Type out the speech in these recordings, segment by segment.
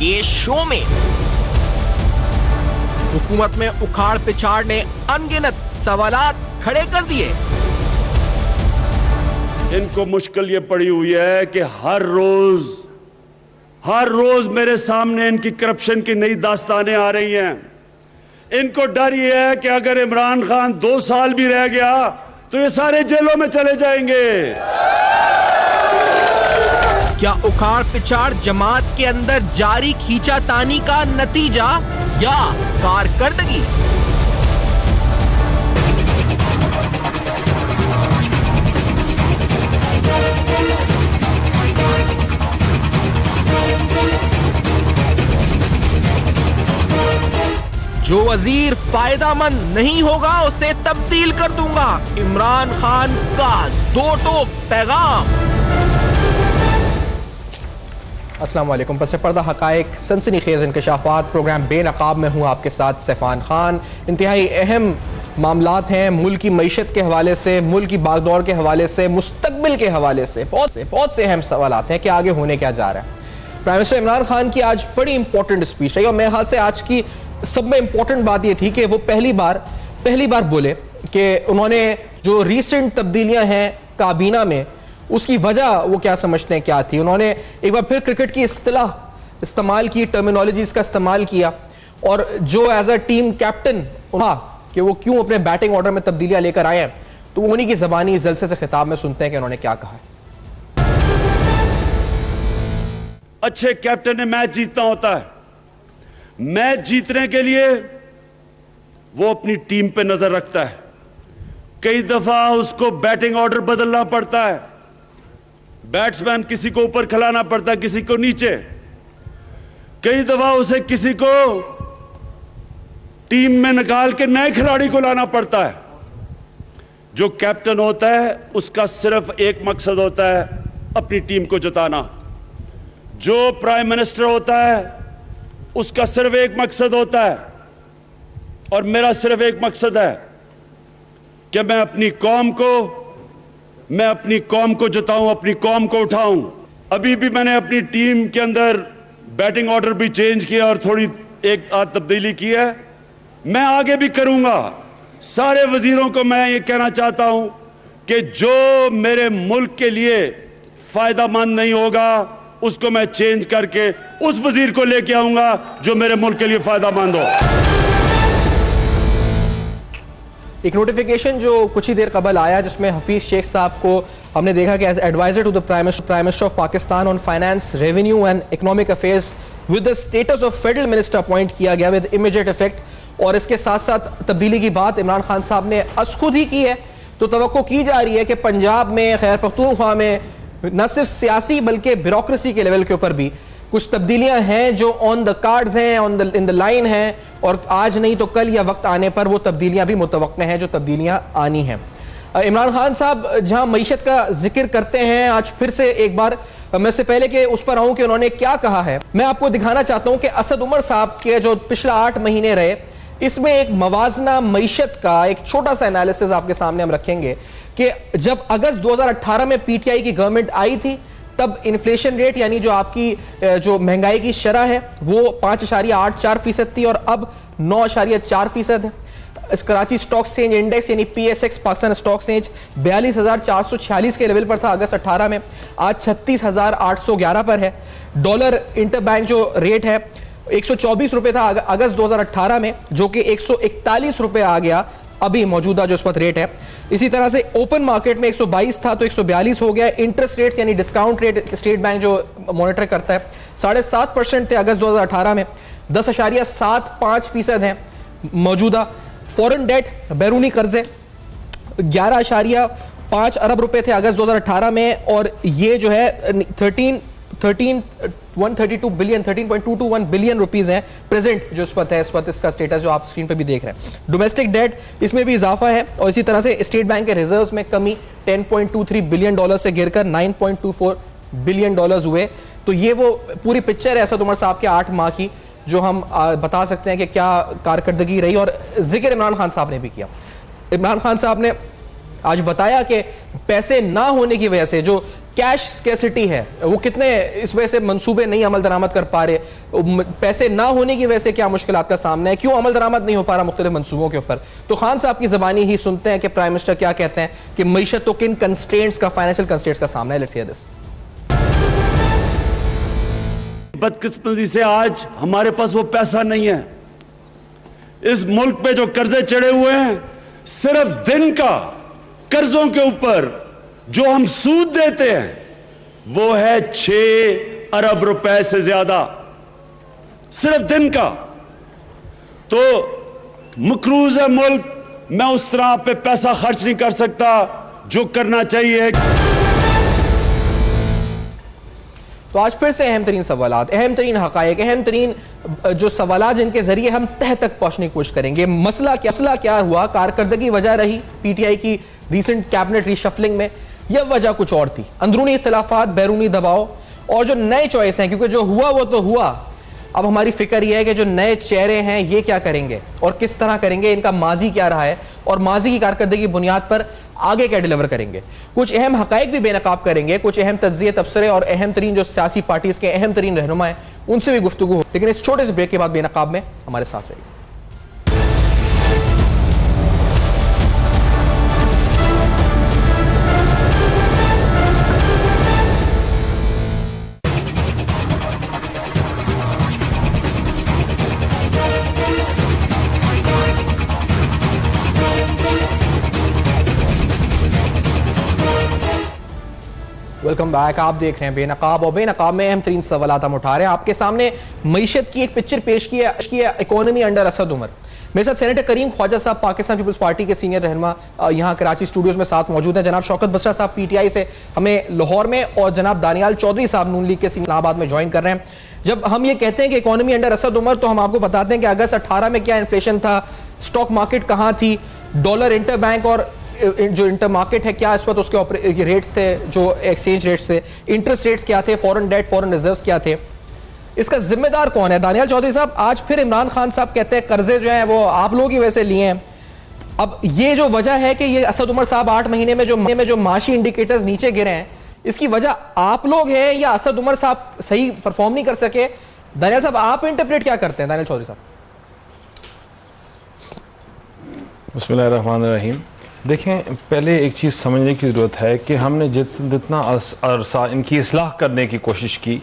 के शो में। हुकूमत में उखाड़ पिछाड़ ने अनगिनत सवालात खड़े कर दिए। इनको मुश्किल ये पड़ी हुई है कि हर रोज मेरे सामने इनकी करप्शन की नई दास्तानें आ रही हैं। इनको डर ये है कि अगर इमरान खान 2 साल भी रह गया तो ये सारे जेलों में चले जाएंगे। क्या उखाड़ पिछाड़ जमात के अंदर जारी खींचातानी का नतीजा या कारकर्दगी? जो वजीर फायदामंद नहीं होगा उसे तब्दील कर दूंगा, इमरान खान का 2 टोक पैगाम। अस्सलाम वालेकुम। पस पर्दा हकायक सनसनीखेज इंकशाफात प्रोग्राम बेनकाब में हूँ आपके साथ सैफान खान। इंतहाई अहम मामलात हैं मुल्क की मईशत के हवाले से, मुल्क की बागदौड़ के हवाले से, मुस्तकबिल के हवाले से बहुत से अहम सवालात हैं कि आगे होने क्या जा रहा है। प्राइम मिनिस्टर इमरान खान की आज बड़ी इंपॉर्टेंट स्पीच रही और मेरे ख्याल से आज की सब में इंपॉर्टेंट बात यह थी कि वो पहली बार बोले कि उन्होंने जो रीसेंट तब्दीलियां हैं काबीना में उसकी वजह वो क्या समझते हैं क्या थी। उन्होंने एक बार फिर क्रिकेट की इस्तिलाह इस्तेमाल की, टर्मिनोलॉजीज का इस्तेमाल किया और जो एज अ टीम कैप्टन कि वो क्यों अपने बैटिंग ऑर्डर में तब्दीलियां लेकर आए हैं, तो उन्हीं की ज़बानी जलसे से खिताब में सुनते हैं कि उन्होंने क्या कहा है। अच्छे कैप्टन ने मैच जीतना होता है। मैच जीतने के लिए वो अपनी टीम पे नजर रखता है। कई दफा उसको बैटिंग ऑर्डर बदलना पड़ता है, बैट्समैन किसी को ऊपर खिलाना पड़ता है, किसी को नीचे। कई दफा उसे किसी को टीम में निकाल के नए खिलाड़ी को लाना पड़ता है। जो कैप्टन होता है उसका सिर्फ एक मकसद होता है, अपनी टीम को जिताना। जो प्राइम मिनिस्टर होता है उसका सिर्फ एक मकसद होता है, और मेरा सिर्फ एक मकसद है कि मैं अपनी कौम को जिताऊं, अपनी कौम को उठाऊं। अभी भी मैंने अपनी टीम के अंदर बैटिंग ऑर्डर भी चेंज किया और थोड़ी एक आध तब्दीली की है। मैं आगे भी करूंगा। सारे वजीरों को मैं ये कहना चाहता हूं कि जो मेरे मुल्क के लिए फायदामंद नहीं होगा उसको मैं चेंज करके उस वजीर को लेके आऊंगा जो मेरे मुल्क के लिए फायदामंद हो। एक नोटिफिकेशन जो कुछ ही देर कबल आया जिसमें हफीज शेख साहब को हमने देखा कि as advisor to the prime minister of Pakistan on finance, revenue and economic affairs with the status of federal minister appoint किया गया विद इमीडिएट इफेक्ट। और इसके साथ साथ तब्दीली की बात इमरान खान साहब ने खुद ही की है। तो तवक्को की जा रही है कि पंजाब में, खैर पख्तूनख्वा में न सिर्फ सियासी बल्कि ब्यूरोक्रेसी के लेवल के ऊपर भी कुछ तब्दीलियां हैं जो ऑन द कार्ड्स हैं, इन द लाइन हैं, और आज नहीं तो कल या वक्त आने पर वो तब्दीलियां भी मुतवक्किल हैं जो तब्दीलियां आनी हैं। इमरान खान साहब जहां मईशत का जिक्र करते हैं, आज फिर से एक बार मैं से पहले कि उस पर आऊं कि उन्होंने क्या कहा है, मैं आपको दिखाना चाहता हूं कि असद उमर साहब के जो पिछला 8 महीने रहे, इसमें एक मवाजना मईशत का एक छोटा सा एनालिसिस आपके सामने हम रखेंगे कि जब अगस्त 2018 में पीटीआई की गवर्नमेंट आई थी तब इन्फ्लेशन रेट यानी जो आपकी जो महंगाई की शरह है वो 5.84% थी और अब 9.4% है। इस कराची स्टॉक एक्सचेंज इंडेक्स यानी PSX पाकिस्तान स्टॉक एक्सचेंज 42,446 के लेवल पर था अगस्त 18 में, आज 36,811 पर है। डॉलर इंटरबैंक जो रेट है 124 रुपए था अगस्त 2018 में, जो कि 141 रुपए आ गया अभी मौजूदा जो इस वक्त रेट है। इसी तरह से ओपन मार्केट में 122 था तो 142 हो गया। इंटरेस्ट रेट्स यानी डिस्काउंट रेट स्टेट बैंक जो मॉनिटर करता है 7.5% थे अगस्त 2018 में, 10.75% है मौजूदा। फॉरेन डेट बैरूनी कर्जे 11.5 अरब रुपए थे अगस्त 2018 में, और ये जो है 13.221 बिलियन रुपीस है प्रेजेंट जो इस वक्त है। इस वक्त इसका स्टेटस जो आप स्क्रीन पे भी देख रहे हैं। डोमेस्टिक डेट इसमें भी इजाफा है, और इसी तरह से स्टेट बैंक के रिजर्व्स में कमी 10.23 बिलियन डॉलर से गिरकर 9.24 बिलियन डॉलर्स हुए। तो ये वो पूरी पिक्चर है असद उमर साहब के 8 माह की, जो हम बता सकते हैं कि क्या कारकर्दगी रही। और जिक्र इमरान खान साहब ने भी किया। इमरान खान साहब ने आज बताया कि पैसे ना होने की वजह से जो कैश स्केसिटी है, वो कितने इस वजह से मंसूबे नहीं अमल दरामद कर पा रहे, पैसे ना होने की वजह से क्या मुश्किलात का सामना है, क्यों अमल दरामद नहीं हो पा रहा मुख्तलिफ मंसूबों के ऊपर। तो खान साहब की जबानी ही सुनते हैं कि प्राइम मिनिस्टर क्या कहते हैं कि मईशत तो किन कंस्ट्रेंट्स का, फाइनेंशियल कंस्ट्रेंट्स का सामना है। Let's hear this. बदकिस्मती से आज हमारे पास वो पैसा नहीं है। इस मुल्क पे जो कर्जे चढ़े हुए हैं, सिर्फ दिन का कर्जों के ऊपर जो हम सूद देते हैं वो है 6 अरब रुपए से ज्यादा, सिर्फ दिन का। तो मकरूज है मुल्क, मैं उस तरह पे पैसा खर्च नहीं कर सकता जो करना चाहिए। तो आज फिर से अहम तरीन सवालात, अहम तरीन हकायक, अहम तरीन जो सवालात जिनके जरिए हम तह तक पहुंचने की कोशिश करेंगे। मसला क्या हुआ, कारकर्दगी वजह रही पीटीआई की रीसेंट कैबिनेट रीशफलिंग में, यह वजह कुछ और थी, अंदरूनी इख्तिलाफात, बैरूनी दबाव और जो नए चॉइस हैं, क्योंकि जो हुआ वो तो हुआ। अब हमारी फिक्र यह है कि जो नए चेहरे हैं ये क्या करेंगे और किस तरह करेंगे, इनका माजी क्या रहा है और माजी की कारकर्दगी की बुनियाद पर आगे क्या डिलीवर करेंगे। कुछ अहम हकायक भी बेनकाब करेंगे, कुछ अहम तज्जिए तबसरे और अहम तरीन जो सियासी पार्टीज के अहम तरीन रहनुमा हैं उनसे भी गुफ्तगू हो। लेकिन इस छोटे से ब्रेक के बाद बेनकाब में हमारे साथ रहिए। Welcome back. आप देख रहे हैं बेनकाब, और बेनकाब में अहम तरीन सवालात हम उठा रहे हैं। आपके सामने मईशत की एक पिक्चर पेश की है, इकोनॉमी अंडर असद उमर। मेरे साथ सेनेटर करीम ख्वाजा साहब पाकिस्तान पीपल्स पार्टी के सीनियर रहनुमा यहाँ कराची स्टूडियोज में साथ मौजूद हैं, जनाब शौकत बसरा साहब पीटीआई से हमें लाहौर में, और जनाब दानियाल चौधरी साहब नून लीग के इस्लामाबाद में ज्वाइन कर रहे हैं। जब हम ये कहते हैं कि इकोनॉमी अंडर असद उमर, तो हम आपको बताते हैं कि अगस्त 18 में क्या इन्फ्लेशन था, स्टॉक मार्केट कहाँ थी, डॉलर इंटर बैंक और जो इंटर मार्केट है क्या इस वक्त उसके रेट्स थे, जो एक्सचेंज रेट्स थे, इंटरेस्ट रेट्स क्या थे, फॉरेन डेट, फॉरेन रिजर्व्स क्या थे, इसका जिम्मेदार कौन है। दानियाल चौधरी साहब, आज फिर इमरान खान साहब कहते हैं कर्जे जो हैं वो आप लोगों की वजह से लिए हैं। अब ये जो वजह है कि ये असद उमर साहब 8 महीने में जो माशी इंडिकेटर्स नीचे गिरे हैं, इसकी वजह आप लोग हैं या असद उमर साहब सही परफॉर्म नहीं कर सके। दानियाल साहब, आप इंटरप्रेट क्या करते हैं? दानियाल चौधरी साहब। बिस्मिल्लाहिर्रहमानिर्रहीम। देखें, पहले एक चीज़ समझने की ज़रूरत है कि हमने जितना अरसा इनकी इस्लाह करने की कोशिश की,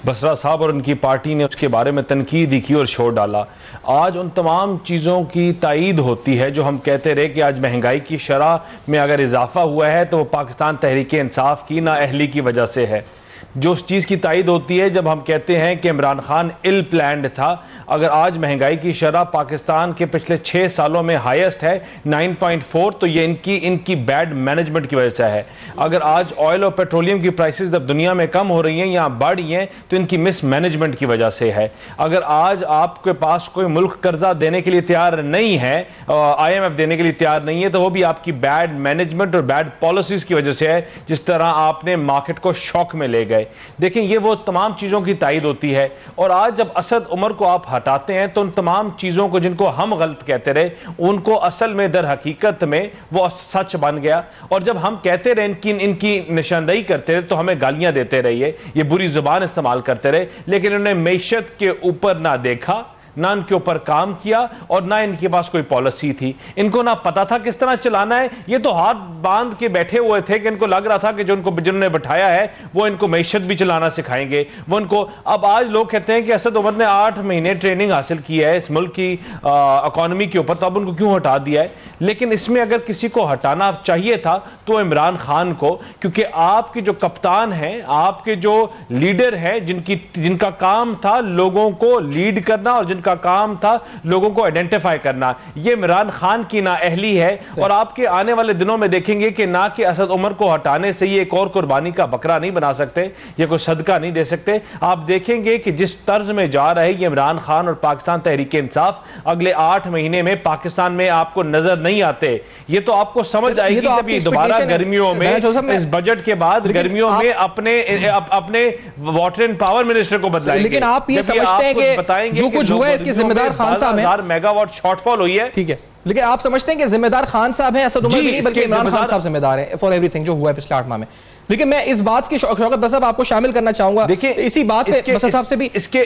बसरा साहब और उनकी पार्टी ने उसके बारे में तनकीद की और शोर डाला। आज उन तमाम चीज़ों की तायीद होती है जो हम कहते रहे कि आज महंगाई की शरह में अगर इजाफा हुआ है तो वो पाकिस्तान तहरीक इंसाफ की नाअहली की वजह से है। जो उस चीज़ की तायीद होती है जब हम कहते हैं कि इमरान खान इल प्लान्ड था। अगर आज महंगाई की शरह पाकिस्तान के पिछले 6 सालों में हाईएस्ट है 9.4, तो ये इनकी बैड मैनेजमेंट की वजह से है। अगर आज ऑयल और पेट्रोलियम की प्राइसेस जब दुनिया में कम हो रही हैं या बढ़ रही हैं तो इनकी मिस मैनेजमेंट की वजह से है। अगर आज आपके पास कोई मुल्क कर्जा देने के लिए तैयार नहीं है, IMF देने के लिए तैयार नहीं है, तो वो भी आपकी बैड मैनेजमेंट और बैड पॉलिसीज की वजह से है, जिस तरह आपने मार्केट को शॉक में ले गए। देखें, ये वो तमाम चीजों की तायीद होती है। और आज जब असद उमर को आप हटाते हैं तो उन तमाम चीजों को जिनको हम गलत कहते रहे उनको असल में दर हकीकत में वो सच बन गया। और जब हम कहते रहे इनकी निशानदेही करते रहे तो हमें गालियां देते रहिए, ये बुरी जुबान इस्तेमाल करते रहे, लेकिन उन्होंने मैशत के ऊपर ना देखा, ना इनके ऊपर काम किया और ना इनके पास कोई पॉलिसी थी। इनको ना पता था किस तरह चलाना है। ये तो हाथ बांध के बैठे हुए थे कि इनको लग रहा था कि जिन्होंने बैठाया है वो इनको मैशत भी चलाना सिखाएंगे, वो इनको। अब आज लोग कहते हैं कि असद उमर ने 8 महीने ट्रेनिंग हासिल की है इस मुल्क की इकोनॉमी के ऊपर, तो अब उनको क्यों हटा दिया है। लेकिन इसमें अगर किसी को हटाना चाहिए था तो इमरान खान को, क्योंकि आपके जो कप्तान हैं, आपके जो लीडर हैं, जिनका काम था लोगों को लीड करना और का काम था लोगों को आइडेंटिफाई करना, ये इमरान खान की नाअहली है। और आपके आने वाले दिनों में देखेंगे कि ना कि असद उमर को हटाने से ये एक और कुर्बानी का बकरा नहीं बना सकते, ये कोई सदका नहीं दे सकते। आप देखेंगे कि जिस तर्ज में जा रहे ये इमरान खान और पाकिस्तान तहरीक इंसाफ, अगले 8 महीने में पाकिस्तान में आपको नजर नहीं आते। ये तो आपको समझ आएगी जब ये दोबारा गर्मियों में, इस बजट के बाद गर्मियों में अपने वाटर एंड पावर मिनिस्टर को बदलाएंगे। लेकिन आप ये समझते हैं कि जो कुछ हुआ है इसकी जिम्मेदार खान साहब हैं। 1000 मेगावाट शॉर्टफॉल हुई है, ठीक है, लेकिन आप समझते हैं कि जिम्मेदार खान साहब हैं, असद उमर नहीं बल्कि इमरान खान साहब जिम्मेदार हैं फॉर एवरीथिंग जो हुआ है पिछले 8 माह में। लेकिन मैं इस बात की शौकत बस साहब आपको शामिल करना चाहूंगा, देखिए इसी बात पे बस साहब से भी इसके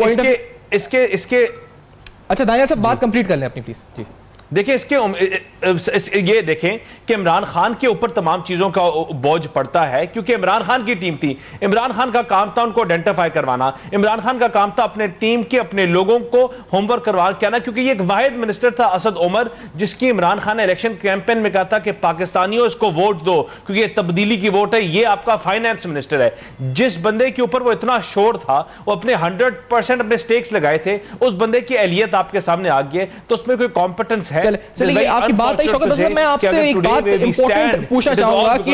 अच्छा दानियाल साहब बात कंप्लीट कर लें अपनी प्लीज। जी देखिए ये देखें कि इमरान खान के ऊपर तमाम चीजों का बोझ पड़ता है, क्योंकि इमरान खान की टीम थी, इमरान खान का काम था उनको आइडेंटिफाई करवाना, इमरान खान का काम था अपने टीम के अपने लोगों को होमवर्क करवाना, क्योंकि ये एक वाहिद मिनिस्टर था असद उमर जिसकी इमरान खान ने इलेक्शन कैंपेन में कहा था कि पाकिस्तानियों इसको वोट दो क्योंकि ये तब्दीली की वोट है, ये आपका फाइनेंस मिनिस्टर है। जिस बंदे के ऊपर वो इतना शोर था, वो अपने 100% अपने स्टेक्स लगाए थे, उस बंदे की एहलियत आपके सामने आ गई है, तो उसमें कोई कॉम्पिटेंस है। चलिए आपकी बात है शौकत साहब, मैं आपसे एक बात इंपॉर्टेंट पूछना चाहूंगा कि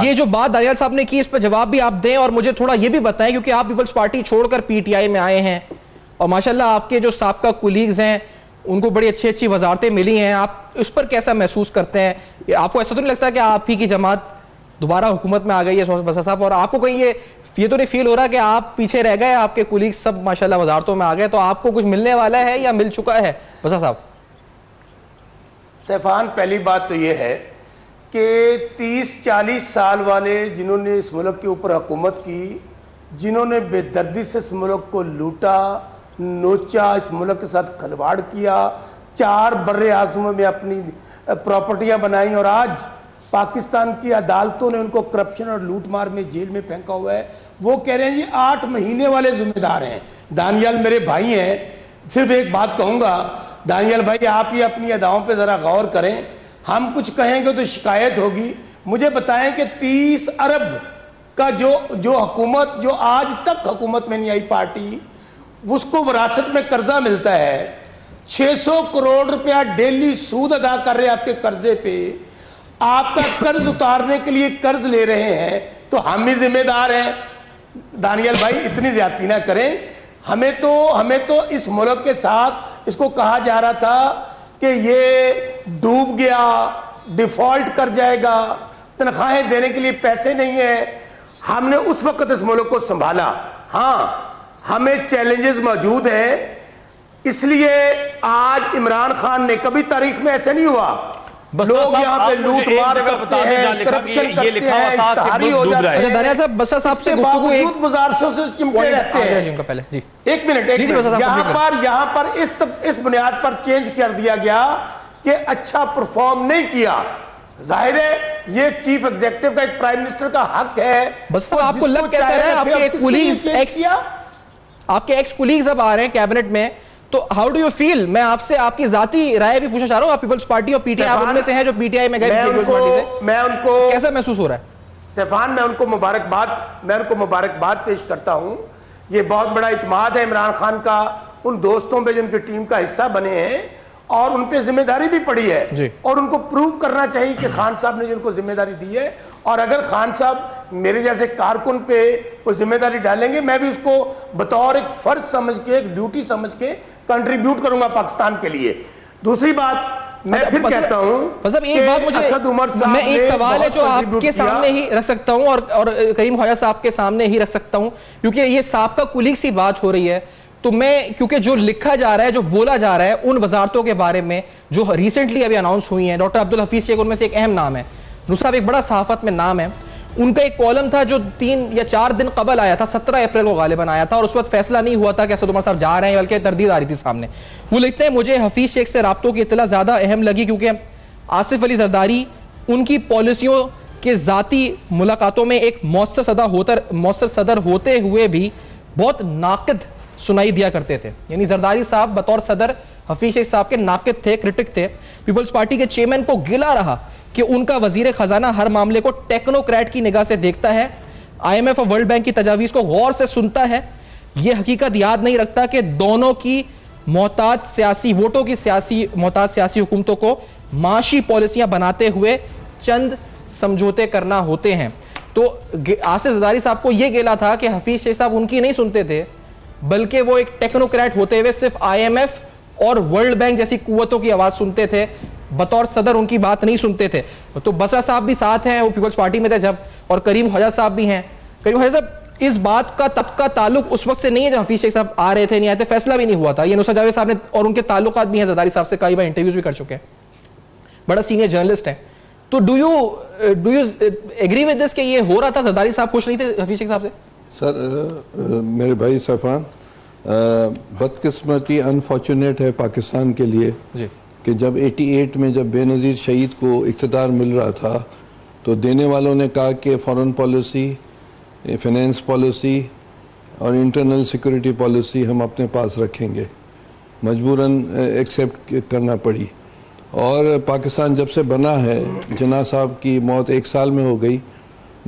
ये जो बात दानियाल साहब ने की इस पर जवाब भी आप दें और मुझे थोड़ा ये भी बताएं, क्योंकि आप पीपल्स पार्टी छोड़कर पीटीआई में आए हैं और माशाल्लाह आपके जो साबका कुलीग्स हैं उनको बड़ी अच्छी वजारतें मिली हैं, आप इस पर कैसा महसूस करते हैं? आपको ऐसा तो नहीं लगता कि आप ही की जमात दोबारा हुकूमत में आ गई है बसा साहब, और आपको कहीं ये तो नहीं फील हो रहा कि आप पीछे रह गए, आपके कुलीग्स सब माशाल्लाह वजारतों में आ गए, तो आपको कुछ मिलने वाला है या मिल चुका है बसा साहब? सैफान, पहली बात तो ये है कि 30-40 साल वाले जिन्होंने इस मुल्क के ऊपर हुकूमत की, जिन्होंने बेदर्दी से इस मुल्क को लूटा नोचा, इस मुल्क के साथ खिलवाड़ किया, 4 बर्रे आज़मों में अपनी प्रॉपर्टियां बनाई और आज पाकिस्तान की अदालतों ने उनको करप्शन और लूटमार में जेल में फेंका हुआ है, वो कह रहे हैं ये 8 महीने वाले जिम्मेदार हैं। दानियाल मेरे भाई हैं, सिर्फ एक बात कहूँगा दानियाल भाई, आप ये अपनी अदाओं पे ज़रा गौर करें, हम कुछ कहेंगे तो शिकायत होगी। मुझे बताएं कि 30 अरब का जो हुकूमत, जो आज तक हुकूमत में नहीं आई पार्टी, उसको विरासत में कर्जा मिलता है, 600 करोड़ रुपया डेली सूद अदा कर रहे हैं आपके कर्जे पे, आपका कर्ज उतारने के लिए कर्ज ले रहे हैं, तो हम ही जिम्मेदार हैं। दानियाल भाई इतनी ज्यादती ना करें, हमें तो इस मुल्क के साथ इसको कहा जा रहा था कि ये डूब गया, डिफॉल्ट कर जाएगा, तनख्वाहें देने के लिए पैसे नहीं है। हमने उस वक्त इस मुल्क को संभाला। हाँ, हमें चैलेंजेस मौजूद हैं, इसलिए आज इमरान खान ने, कभी तारीख में ऐसे नहीं हुआ, लोग यहाँ पे लूट मार करते हैं, करप्शन करते हैं, इश्तिहारी हो जाते हैं। दानियाल साहब बसा साहब से गुफ्तगू एक गुजारिशों से चिमटे रहते हैं। पहले जी एक मिनट यहाँ पर इस बुनियाद पर चेंज कर दिया गया कि अच्छा परफॉर्म नहीं किया। जाहिर है ये चीफ एग्जीक्यूटिव का, एक प्राइम मिनिस्टर का हक है। बस आपको लग कैसा रहा है, आपके एक्स कुलीग्स अब आ रहे हैं कैबिनेट में, तो हाउ डू यू फील? मैं आपसे आपकी जाती राय भी पूछना चाह रहा हूं। आप पीपल्स पार्टी और पीटीआई, आप उनमें से हैं जो पीटीआई में गए, मैं उनको कैसा महसूस हो रहा है? सैफान, मैं उनको मुबारकबाद पेश करता हूं। ये बहुत बड़ा इत्मीनान है इमरान खान का उन दोस्तों पे जिनकी टीम का हिस्सा बने हैं, और उन पे जिम्मेदारी भी पड़ी है, और उनको प्रूव करना चाहिए कि खान साहब ने जिनको जिम्मेदारी दी है, और अगर खान साहब मेरे जैसे कारकुन पे वो जिम्मेदारी डालेंगे, मैं भी उसको बतौर एक फर्ज समझ के, एक ड्यूटी समझ के कंट्रीब्यूट करूंगा पाकिस्तान के लिए। दूसरी बात मैं फिर कहता हूं, मतलब एक बात मुझे, मैं एक सवाल है जो आपके सामने ही रख सकता हूं और करीम ख्वाजा साहब के सामने ही रख सकता हूं, क्योंकि ये साहब का कुलीग सी बात हो रही है, तो मैं, क्योंकि जो लिखा जा रहा है, जो बोला जा रहा है उन वजारतों के बारे में जो रिसेंटली अभी अनाउंस हुई हैं, डॉक्टर अब्दुल हफीज शेख उनमें से एक अहम नाम है, नुसरत साहब एक बड़ा सहाफत में नाम है, उनका एक कॉलम था जो 3 या 4 दिन कबल आया था, 17 अप्रैल को गालिबन आया था, और उस वक्त फैसला नहीं हुआ था कि असद उमर साहब जा रहे हैं, बल्कि तरदीद आ रही थी सामने। वो लिखते हैं, मुझे हफीज शेख से राब्तों की इत्तला ज्यादा अहम लगी क्योंकि आसिफ अली जरदारी उनकी पॉलिसियों के जाती मुलाकातों में एक मौसर सदर होते हुए भी बहुत नाकिद सुनाई दिया करते थे। यानी जरदारी साहब बतौर सदर हफीज शेख साहब के नाकिद थे, क्रिटिक थे। पीपल्स पार्टी के चेयरमैन को गिला रहा कि उनका वजीर खजाना हर मामले को टेक्नोक्रेट की निगाह से देखता है, IMF और वर्ल्ड बैंक की तजावीज को गौर से सुनता है, यह हकीकत याद नहीं रखता कि दोनों की मोहताज सियासी वोटों की मोहताज सियासी हुकूमतों को माशी पॉलिसियां बनाते हुए चंद समझौते करना होते हैं। तो आसिफ जरदारी साहब को यह गिला था कि हफीज शेख साहब उनकी नहीं सुनते थे, बल्कि वो एक टेक्नोक्रेट होते हुए सिर्फ IMF और वर्ल्ड बैंक जैसी कुव्वतों की आवाज सुनते थे, बतौर सदर उनकी बात नहीं सुनते थे। तो बसरा साहब भी साथ हैं, वो पीपल्स पार्टी में थे जब, और करीम ख्वाजा साहब भी हैं। करीम ख्वाजा साहब, इस बात का ताल्लुक उस वक्त से नहीं है जब हफीज शेख साहब आ रहे थे, नहीं आए थे, फैसला भी नहीं हुआ था। ये नुसरत जावेद साहब ने और उनके ताल्लुकात भी हैं जरदारी साहब से, कई बार इंटरव्यूज भी कर चुके हैं। बड़ा सीनियर जर्नलिस्ट हैं, तो do you agree with this कि ये हो रहा था, जरदारी साहब खुश नहीं थे हफीज शेख साहब से? सर मेरे भाई सैफान, बदकिस्मती अनफॉर्चुनेट है पाकिस्तान के लिए जी कि जब 88 में जब बेनज़ीर शहीद को इक़्तिदार मिल रहा था तो देने वालों ने कहा कि फॉरेन पॉलिसी, फाइनेंस पॉलिसी और इंटरनल सिक्योरिटी पॉलिसी हम अपने पास रखेंगे, मजबूरन एक्सेप्ट करना पड़ी। और पाकिस्तान जब से बना है, जिन्ना साहब की मौत 1 साल में हो गई,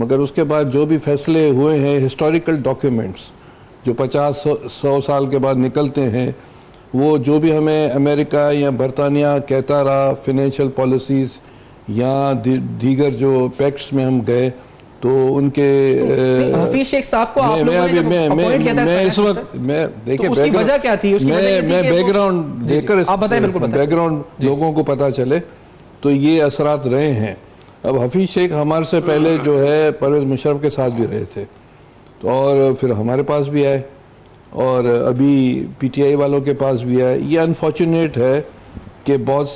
मगर उसके बाद जो भी फैसले हुए हैं, हिस्टोरिकल डॉक्यूमेंट्स जो 50-100 साल के बाद निकलते हैं, वो जो भी हमें अमेरिका या बरतानिया कहता रहा, फाइनेंशियल पॉलिसीज़ या दीगर जो पैक्ट्स में हम गए, तो उनके हफीज शेख साहब को आप लोगों ने जब अपॉइंट किया था, मैं इस वक्त मैं देखिए उसकी वजह क्या थी? उसकी वजह ये थी मैं कि बैकग्राउंड देकर आप बताएं, बिल्कुल बताएं। बैकग्राउंड लोगों को पता चले तो ये असरात रहे हैं। अब हफीज शेख हमारे से पहले जो है परवेज़ मुशर्रफ के साथ भी रहे थे, तो और फिर हमारे पास भी आए और अभी पीटीआई वालों के पास भी आए। ये अनफॉर्चुनेट है कि बहुत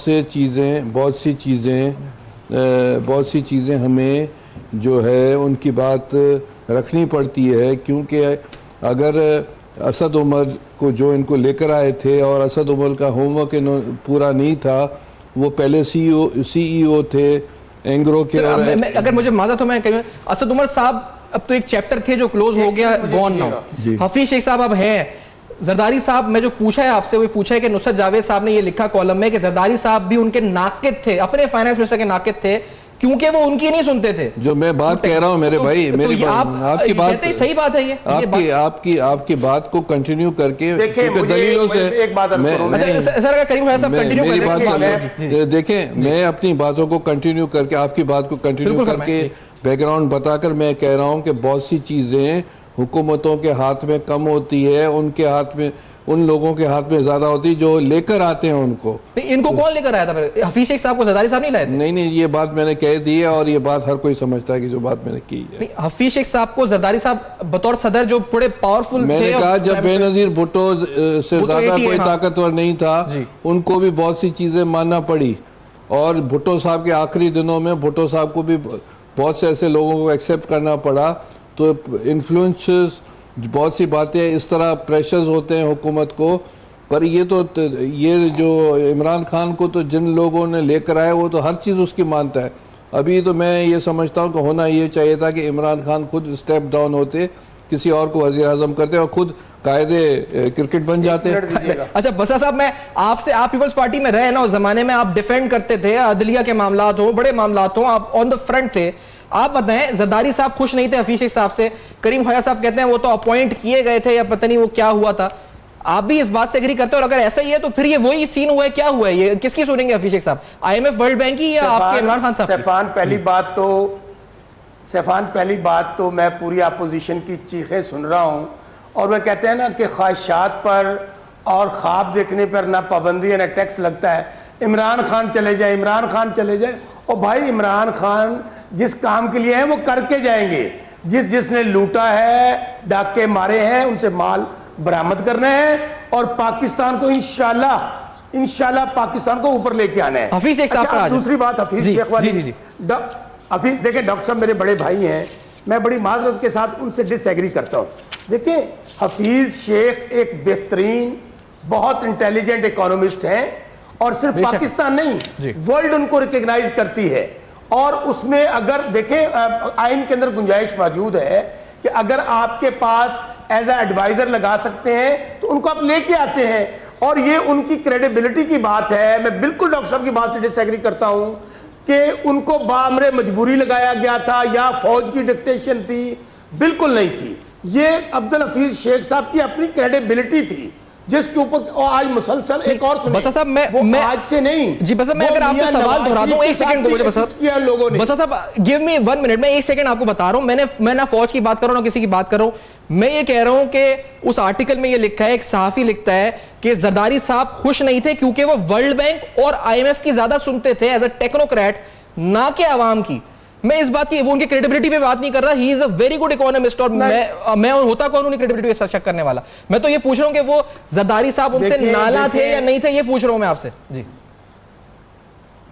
सी चीज़ें हमें जो है उनकी बात रखनी पड़ती है, क्योंकि अगर असद उमर को जो इनको लेकर आए थे और असद उमर का होमवर्क पूरा नहीं था, वो पहले सीईओ थे एंग्रो के। अगर मुझे माजा तो मैं कहूँ, असद उमर साहब अब तो एक चैप्टर थे जो क्लोज हो गया, गॉन नाउ। हफीज शेख साहब अब हैं। जरदारी साहब, मैं जो पूछा है आपसे वो पूछा है कि नुसरत जावेद साहब ने ये लिखा कॉलम में कि जरदारी साहब भी उनके नाकिद थे, अपने फाइनेंस मिनिस्टर के नाकिद थे, क्योंकि वो उनकी नहीं सुनते थे। जो मैं बात कह रहा हूं मेरे भाई, मेरी आपकी बात सही बात है, ये आपकी बात को कंटिन्यू करके दलीलों से एक बात सर करीम साहब कंटिन्यू मेरी बात देखें, मैं अपनी बातों को कंटिन्यू करके आपकी बात को कंटिन्यू करके बैकग्राउंड बताकर मैं कह रहा हूं कि बहुत सी चीजें हुकूमतों के हाथ में कम होती है, उनके हाथ में, उन लोगों के हाथ में ज्यादा होती है जो लेकर आते हैं उनको। इनको कौन लेकर आया था फिर? हफीज शेख साहब को जरदारी साहब नहीं लाए थे? नहीं, ये बात मैंने कह दी है और ये बात हर कोई समझता है कि जो बात मैंने की है। हफीज शेख साहब को जरदारी साहब बतौर सदर जो बड़े पावरफुल थे, मैंने कहा जब बेनजीर भुट्टो से ज्यादा कोई ताकतवर नहीं था, उनको भी बहुत सी चीजें मानना पड़ी। और भुट्टो साहब के आखिरी दिनों में भुट्टो साहब को भी बहुत से ऐसे लोगों को एक्सेप्ट करना पड़ा। तो इन्फ्लुएंस बहुत सी बातें इस तरह प्रेशर्स होते हैं हुकूमत को। पर ये जो इमरान खान को तो जिन लोगों ने लेकर आए वो तो हर चीज़ उसकी मानता है। अभी तो मैं ये समझता हूँ कि होना ये चाहिए था कि इमरान खान खुद स्टेप डाउन होते, किसी और को वज़ीर आज़म करते और खुद कायदे क्रिकेट बन जाते। अच्छा बसरा साहब, मैं आपसे, आप पीपल्स पार्टी में रहे ना उस जमाने में, आप डिफेंड करते थे अदलिया के मामलात हो, बड़े मामलात हो, आप ऑन द फ्रंट थे। आप बताएं, जरदारी साहब खुश नहीं थे हफीज शेख साहब से, करीम ख्वाजा साहब कहते हैं वो तो अपॉइंट किए गए थे या पता नहीं वो क्या हुआ था। आप भी इस बात से एग्री करते हो? और अगर ऐसा ही है तो फिर ये वही सीन हुआ है, क्या हुआ है, ये किसकी सुनेंगे हफीज शेख साहब? IMF, वर्ल्ड बैंक की या आपके इमरान खान साहब? सैफान, पहली बात तो मैं पूरी अपोजिशन की चीखें सुन रहा हूं और वह कहते हैं ना कि ख्वाहिशात पर और ख्वाब देखने पर ना पाबंदी है ना टैक्स लगता है। इमरान खान चले जाए, इमरान खान चले जाए। और भाई इमरान खान जिस काम के लिए है वो करके जाएंगे। जिसने लूटा है, डाके मारे हैं, उनसे माल बरामद करने हैं और पाकिस्तान को इंशाल्लाह पाकिस्तान को ऊपर लेके आना है। हफीज शेख साहब का दूसरी बात हफीज शेख वाली, अभी देखिए डॉक्टर साहब मेरे बड़े भाई हैं, मैं बड़ी माजरत के साथ उनसे डिसएग्री करता हूं। देखिए हफीज शेख एक बेहतरीन, बहुत इंटेलिजेंट इकोनॉमिस्ट हैं और सिर्फ पाकिस्तान नहीं वर्ल्ड उनको रिकॉग्नाइज करती है। और उसमें अगर देखें आइन के अंदर गुंजाइश मौजूद है कि अगर आपके पास एज ए एडवाइजर लगा सकते हैं तो उनको आप लेके आते हैं और ये उनकी क्रेडिबिलिटी की बात है। मैं बिल्कुल डॉक्टर साहब की बात से डिसएग्री करता हूं कि उनको बामरे मजबूरी लगाया गया था या फौज की डिक्टेशन थी, बिल्कुल नहीं थी। ये अब्दुल हफीज शेख साहब की अपनी क्रेडिबिलिटी थी जिसके ऊपर आज मुसलसल एक और सुनिए। बसा साहब मैं आज से नहीं जी, बसा मैं अगर आपसे सवाल दोहरा दूं, एक सेकंड को मुझे बसा साहब गिव मी 1 मिनट, मैं 1 सेकंड आपको बता रहा हूं। मैं ना फौज की बात कर रहा हूं ना किसी की बात कर रहा हूं। मैं ये कह रहा हूं कि उस आर्टिकल में ये लिखा है, एक सहाफी लिखता है कि जरदारी साहब खुश नहीं थे क्योंकि वो वर्ल्ड बैंक और IMF की ज्यादा सुनते थे एज अ टेक्नोक्रेट, ना कि आवाम की। मैं इस बात की, वो उनकी क्रेडिबिलिटी पे बात नहीं कर रहा, he is a very good economist और मैं होता कौन उनकी क्रेडिबिलिटी पे शक करने वाला। मैं तो ये पूछ रहा हूं कि वो जरदारी साहब उनसे नाला थे या नहीं थे, ये पूछ रहा हूं मैं आपसे जी।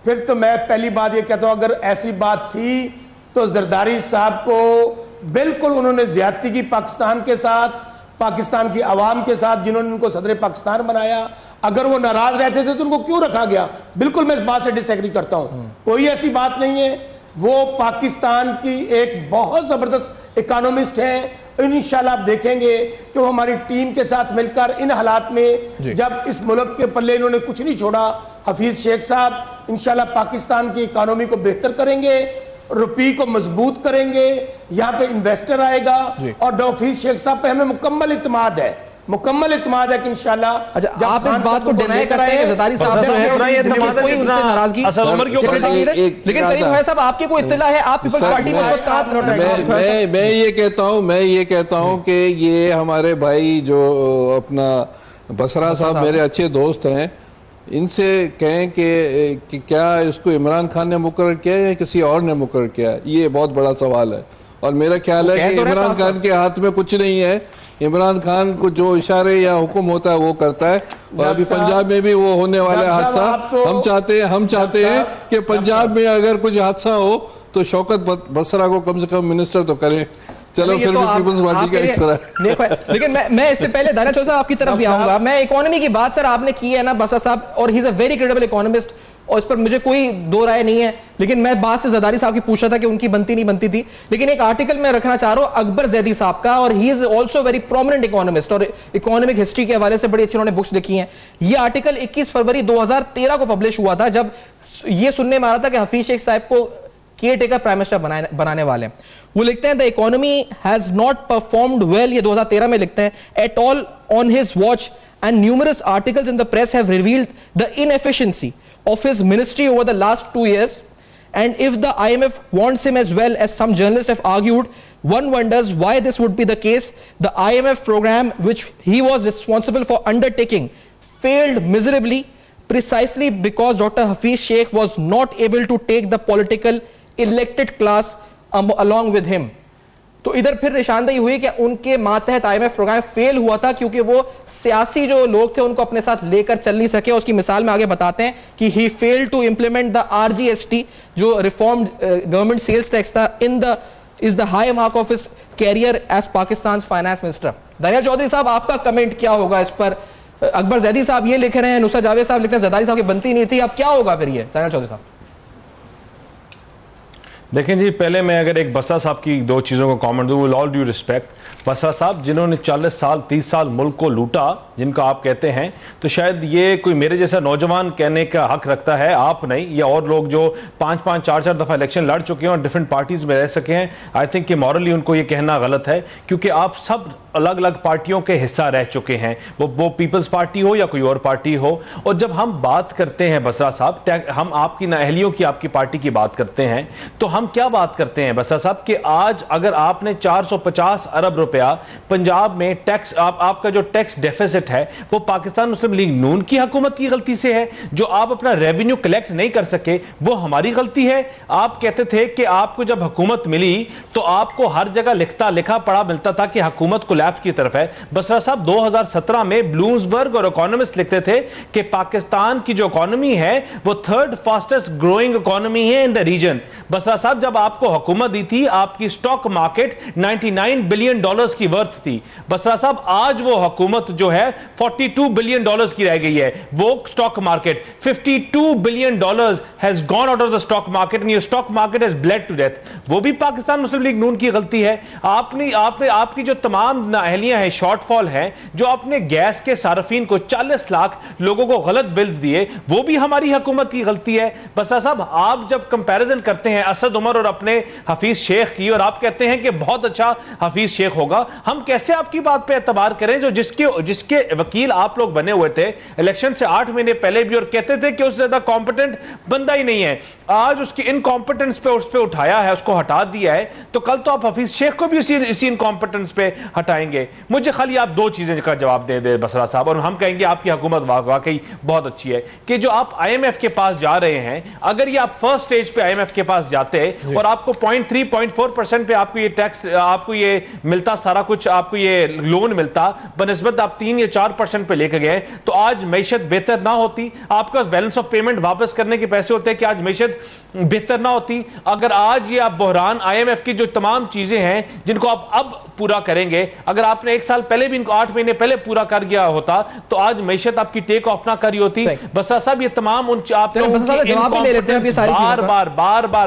फिर तो मैं पहली बात ये कहता हूं, अगर ऐसी बात थी तो जरदारी साहब को बिल्कुल उन्होंने ज्यादती की पाकिस्तान के साथ, पाकिस्तान की आवाम के साथ, जिन्होंने उनको सदर पाकिस्तान बनाया। अगर वो नाराज रहते थे तो उनको क्यों रखा गया? बिल्कुल मैं इस बात से डिसएग्री करता हूं, कोई ऐसी बात नहीं है। वो पाकिस्तान की एक बहुत जबरदस्त इकोनॉमिस्ट हैं। इंशाल्लाह आप देखेंगे कि वो हमारी टीम के साथ मिलकर इन हालात में, जब इस मुल्क के पल्ले इन्होंने कुछ नहीं छोड़ा, हफीज शेख साहब इंशाल्लाह पाकिस्तान की इकोनॉमी को बेहतर करेंगे, रुपये को मजबूत करेंगे, यहाँ पे इन्वेस्टर आएगा। और हफीज शेख साहब पे हमें मुकम्मल इत्मीनान है, मुकम्मल इत्मीनान है कि इंशाल्लाह। अच्छा, आप इस बात को डिनाई करते हैं कि ज़रदारी साहब जो है कोई उनसे नाराजगी, लेकिन करीम भाई साहब आपकी कोई इत्तला है? आप पीपल्स पार्टी में मैं ये कहता हूं कि ये हमारे भाई जो अपना बसरा साहब मेरे अच्छे दोस्त हैं, इनसे कहें कि क्या इसको इमरान खान ने मुकर्रर किया या किसी और ने मुकर्रर किया? ये बहुत बड़ा सवाल है। और मेरा ख्याल है कि इमरान खान के हाथ में कुछ नहीं है। इमरान खान को जो इशारे या हुक्म होता है वो करता है। और अभी पंजाब में भी वो होने वाला हादसा, हम चाहते हैं कि पंजाब में अगर कुछ हादसा हो तो शौकत बसरा को कम से कम मिनिस्टर तो करें। चलो फिर भी पीपल्स पार्टी का एक सर। लेकिन मैं इससे पहले दानिश चौधरी साहब आपकी तरफ भी आऊंगा। मैं इकोनॉमी की बात सर आपने की है ना बसरा साहब, और he is a very credible economist, और इस पर मुझे कोई दो राय नहीं है। लेकिन मैं बात से जरदारी साहब की पूछ रहा था कि उनकी बनती नहीं बनती थी। लेकिन एक आर्टिकल मैं रखना चाह रहा हूं अकबर जैदी साहब का, और he is also very prominent economist, और इकोनॉमिक हिस्ट्री के हवाले से बड़ी अच्छी उन्होंने बुक्स लिखी हैं। ये आर्टिकल 21 फरवरी 2013 को पब्लिश हुआ था, जब ये सुनने में आ रहा था कि हफीज शेख साहब को केयर टेकर प्राइम मिनिस्टर बनाने वाले हैं। वो लिखते हैं the economy has not performed well, ये 2013 में लिखते हैं, at all on his watch, and numerous articles in the press have revealed the inefficiency of his ministry over the last 2 years, and if the IMF wants him as well as some journalists have argued, one wonders why this would be the case. The IMF program which he was responsible for undertaking failed miserably precisely because Dr. Hafiz Sheikh was not able to take the political elected class along with him. तो इधर फिर निशानदेही हुई कि उनके मातहत IMF program fail हुआ था क्योंकि वो सियासी जो लोग थे उनको अपने साथ लेकर चल नहीं सके। उसकी मिसाल में आगे बताते हैं कि he failed to implement the RGST, जो रिफॉर्म्ड गवर्नमेंट सेल्स टैक्स था, is the high mark of his career as Pakistan finance minister. Danish Chaudhry sahab आपका कमेंट क्या होगा इस पर? अकबर जैदी साहब ये लिख रहे हैं, नुसरत जावेद साहब लिख रहे हैं जरदारी साहब की बनती नहीं थी, अब क्या होगा फिर? ये दानिश चौधरी साहब देखें जी, पहले मैं अगर एक बसरा साहब की दो चीज़ों को कमेंट दूं, with all due respect, Basra sahab जिन्होंने 40 साल 30 साल मुल्क को लूटा, जिनका आप कहते हैं, तो शायद ये कोई मेरे जैसा नौजवान कहने का हक रखता है, आप नहीं, या और लोग जो 5-5 4-4 दफ़ा इलेक्शन लड़ चुके हैं और डिफरेंट पार्टीज में रह सके हैं। आई थिंक कि मॉरली उनको ये कहना गलत है, क्योंकि आप सब अलग अलग पार्टियों के हिस्सा रह चुके हैं, वो पीपल्स पार्टी हो या कोई और पार्टी हो। और जब हम बात करते हैं बसरा साहब, हम आपकी नाअहलियों की, आपकी पार्टी की बात करते हैं, तो हम क्या बात करते हैं बसरा साहब कि आज अगर आपने 450 अरब रुपया पंजाब में टैक्स, आपका जो टैक्स डेफिसिट है वो पाकिस्तान मुस्लिम लीग नून की हुकूमत की गलती से है। जो आप अपना रेवेन्यू कलेक्ट नहीं कर सके वो हमारी गलती है। आप कहते थे कि आपको जब हुकूमत मिली तो आपको हर जगह लिखा पढ़ा मिलता था कि हुकूमत कोलैप्स की तरफ है। बसरा साहब 2017 में ब्लूमबर्ग और इकोनॉमिस्ट लिखते थे कि पाकिस्तान की जो इकोनॉमी है वो 3rd फास्टेस्ट ग्रोइंग इकोनॉमी है इन द रीजन। बसरा साहब जब आपको हुकूमत दी थी आपकी स्टॉक मार्केट $99 बिलियन की वर्थ थी। बसरा साहब आज वो हुकूमत जो है $42 बिलियन की रह गई है। वो stock market $52 billion has gone out of the stock market and your stock market has bled to death. वो भी पाकिस्तान मुस्लिम लीग नून की गलती है। आपकी जो तमाम नाअहलियां हैं, शॉर्टफॉल है, जो आपने गैस के सार्फिन को 40 लाख लोगों को गलत बिल्स दिए, वो भी हमारी हुकूमत की गलती है। बसरा साहब आप जब कंपैरिजन करते हैं असद उमर और अपने हफीज शेख की, और आप कहते हैं कि बहुत अच्छा हफीज शेख होगा, हम कैसे आपकी बात पे एतबार करें जो जिसके वकील आप लोग बने हुए थे इलेक्शन से 8 महीने पहले भी, और कहते थे कि उससे ज्यादा कॉम्पिटेंट बंदा ही नहीं है। आज उसकी इनकॉम्पिटेंस पे उस पे उठाया है, उसको हटा दिया है, तो कल तो आप हफीज शेख को भी इसी इनकॉम्पिटेंस पे हटाएंगे। मुझे खाली आप दो चीजें का जवाब दे दे बसरा साहब, और हम कहेंगे आपकी हुकूमत वाकई बहुत अच्छी है कि जो आप IMF के पास जा रहे हैं, अगर ये आप फर्स्ट स्टेज पे IMF के पास जाते और आपको 0.3-0.4% पे आपको ये टैक्स, आपको ये मिलता, सारा कुछ आपको ये लोन मिलता, बनस्बत आप 3 या 4% पे लेके गए, तो आज मैशत बेहतर ना होती? आपके पास बैलेंस ऑफ पेमेंट वापस करने के पैसे होते हैं कि आज मैशत बेहतर ना होती? अगर आज ये आप बहरान IMF की जो तमाम चीजें हैं जिनको आप अब पूरा करेंगे, अगर आपने 1 साल पहले भी इनको 8 महीने पहले पूरा कर गया होता, तो आज मैशत आपकी टेक ऑफ ना करी होती। बसरा साहब ये तमाम उन आप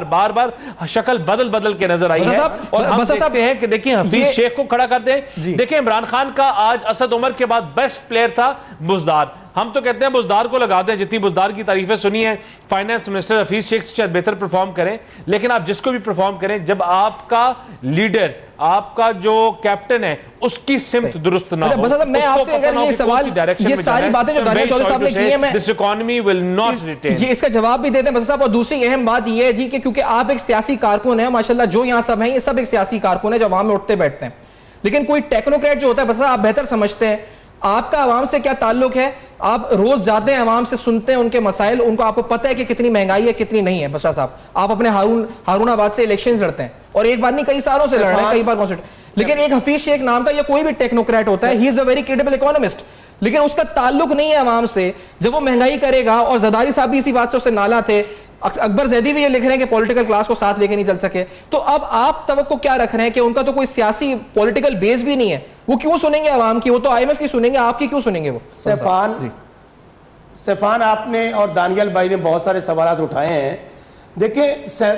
बार बार शक्ल बदल के नजर आई है, और हम देखते हैं कि देखिए हफीज शेख को खड़ा कर दे। देखिए इमरान खान का आज असद उमर के बाद बेस्ट प्लेयर था बुजदार। हम तो कहते हैं बुजदार को लगा दें, जितनी बुजदार की तारीफें सुनी है फाइनेंस मिनिस्टर हफीज शेख से शायद बेहतर परफॉर्म करें, लेकिन आप जिसको भी परफॉर्म करें, जब आपका लीडर, आपका जो कैप्टन है, उसकी सिमत दुरुस्त ना हो, बस मैं आपसे अगर ये सवाल, ये सारी बातें जो दानिया चौधरी साहब ने की है, मैं this economy will not retain, ये इसका जवाब भी देते हैं बस साहब। और दूसरी अहम बात ये है जी कि क्योंकि आप एक सियासी कारकुन है, माशाल्लाह जो यहाँ सब हैं ये सब एक सियासी कारकुन है जो अवाम में उठते बैठते हैं, लेकिन कोई टेक्नोक्रेट जो होता है, बस आप बेहतर समझते हैं आपका अवाम से क्या ताल्लुक है। आप रोज जाते हैं, अवाम से सुनते हैं उनके मसाइल, उनको आपको पता है कि कितनी महंगाई है कितनी नहीं है। बशरा साहब आप अपने हारूनाबाद से इलेक्शन लड़ते हैं, और एक बार नहीं कई सालों से लड़ रहे हैं, कई बार, लेकिन एक हफीज शेख नाम का या कोई भी टेक्नोक्रेट होता है, he is a very credible economist, लेकिन उसका ताल्लुक नहीं है अवाम से। जब वो महंगाई करेगा, और जरदारी साहब भी इसी बात से उससे नाला थे, अकबर जैदी भी ये लिख रहे हैं कि पॉलिटिकल क्लास को साथ लेके नहीं चल सके, तो अब आप तवक्को क्या रख रहे हैं कि उनका तो कोई सियासी पॉलिटिकल बेस भी नहीं है, वो क्यों सुनेंगे अवाम की? वो तो IMF की सुनेंगे, आपकी क्यों सुनेंगे वो? सैफान आपने और दानियल भाई ने बहुत सारे सवाल उठाए हैं। देखिए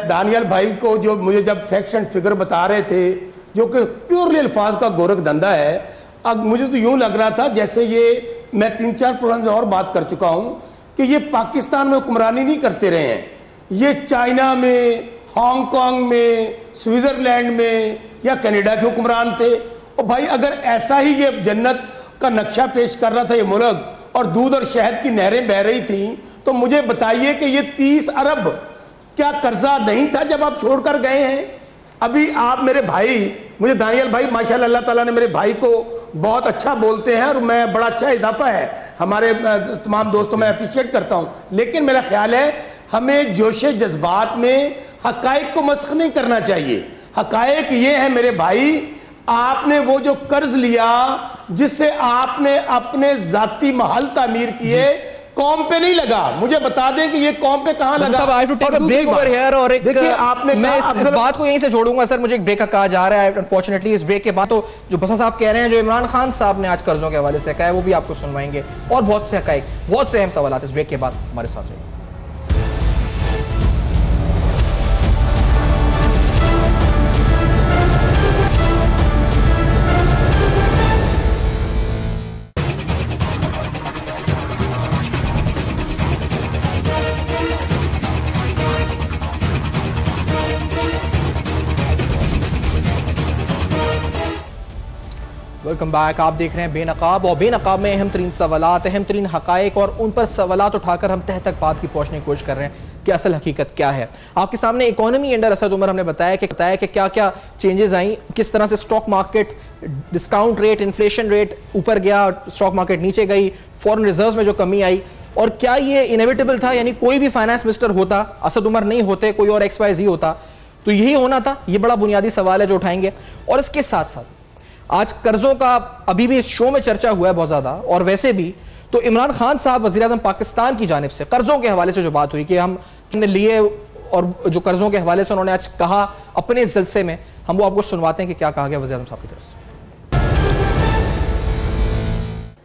दानियल भाई को जो मुझे जब फैक्ट्स एंड फिगर बता रहे थे, जो कि प्योरली अल्फाज का गोरख धंधा है, अब मुझे तो यूं लग रहा था जैसे ये, मैं 3-4 प्रोग्राम में और बात कर चुका हूं कि ये पाकिस्तान में हुक्मरानी नहीं करते रहे हैं, ये चाइना में, हांगकांग में, स्विट्जरलैंड में या कनाडा के हुक्मरान थे। और भाई अगर ऐसा ही ये जन्नत का नक्शा पेश कर रहा था ये मुल्क, और दूध और शहद की नहरें बह रही थी, तो मुझे बताइए कि ये 30 अरब क्या कर्जा नहीं था जब आप छोड़कर गए हैं? अभी आप मेरे भाई, मुझे दानियल भाई माशाल्लाह अल्लाह ताला ने मेरे भाई को बहुत अच्छा बोलते हैं, और मैं बड़ा अच्छा इजाफा है हमारे तमाम दोस्तों में अप्रिशिएट करता हूं, लेकिन मेरा ख्याल है हमें जोशे जज्बात में हकायक को मस्ख नहीं करना चाहिए। हकायक ये है मेरे भाई, आपने वो जो कर्ज लिया जिससे आपने अपने जाती महल तामीर किए, कौम पे नहीं लगा। मुझे बता दें कि ये कौम पे कहां लगा। और एक देखिए आपने, मैं इस बात को यहीं से जोड़ूंगा सर, मुझे एक ब्रेक का कहा जा रहा है अनफॉर्चुनेटली। इस ब्रेक के बाद तो जो बसा साहब कह रहे हैं, जो इमरान खान साहब ने आज कर्जों के हवाले से कहा है, वो भी आपको सुनवाएंगे, और बहुत से हकायक, बहुत से अहम सवाल इस ब्रेक के बाद हमारे साथ रहेंगे। Welcome back. आप देख रहे हैं बेनकाब, और बेनकाब में अहम तरीन सवालात, अहम तरीन हकायक, और उन पर सवालात उठाकर हम तह तक बात की पहुंचने की कोशिश कर रहे हैं कि असल हकीकत क्या है। आपके सामने इकोनॉमी अंडर असद उमर हमने बताया कि क्या क्या चेंजेस आई, किस तरह से stock market, discount rate, inflation rate ऊपर गया, स्टॉक मार्केट नीचे गई, फॉरेन रिजर्व में जो कमी आई, और क्या ये इनएविटेबल था? यानी कोई भी फाइनेंस मिनिस्टर होता, असद उमर नहीं होते, कोई और XYZ होता, तो यही होना था? ये बड़ा बुनियादी सवाल है जो उठाएंगे। और इसके साथ साथ आज कर्जों का अभी भी इस शो में चर्चा हुआ है बहुत ज्यादा, और वैसे भी तो इमरान खान साहब वज़ीर आज़म पाकिस्तान की जानिब से कर्जों के हवाले से जो बात हुई कि हमने लिए, और जो कर्जों के हवाले से उन्होंने आज कहा अपने इस जलसे में, हम वो आपको सुनवाते हैं कि क्या कहा गया वज़ीर आज़म साहब की तरफ से।